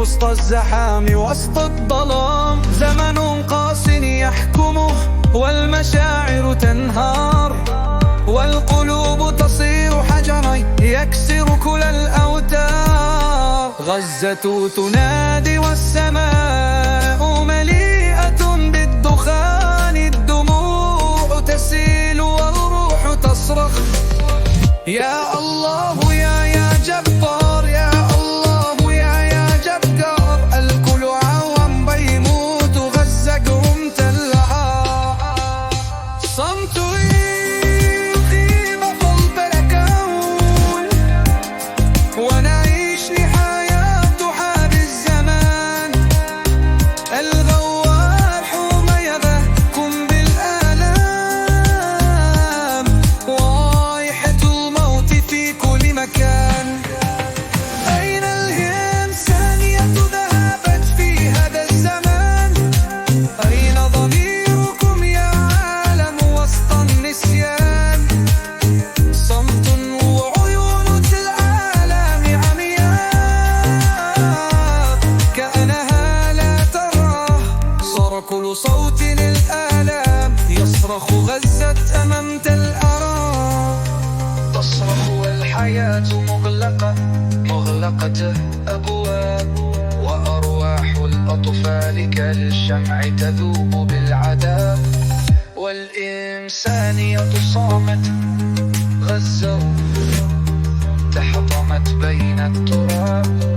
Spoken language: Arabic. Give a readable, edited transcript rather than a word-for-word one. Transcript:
وسط الزحام وسط الظلام، زمن قاس يحكمه والمشاعر تنهار، والقلوب تصير حجرا يكسر كل الأوتار. غزة تنادي والسماء مليئة بالدخان، الدموع تسيل والروح تصرخ يا الله يا جبار، يا الله يا جبار. الكل عوام بيموت غزة قوم تلعب، صمت يقيم قلب الكون، ونعيش لحياة تحاب الزمان. الغوار حوم يبكم بالآلام، وايحة الموت في كل مكان. أين الإنسانية ذهبت في هذا الزمان؟ أين ضميركم يا عالم وسط النسيان؟ صمت وعيون العالم عمياء كأنها لا ترى، صار كل صوت الآلام يصرخ غزة أمام الأراء. تصرخ والحياة مغلقة أبواب، وأرواح الأطفال كالشمع تذوب بالعذاب. والإنسانية صامت، غزة تحطمت بين التراب.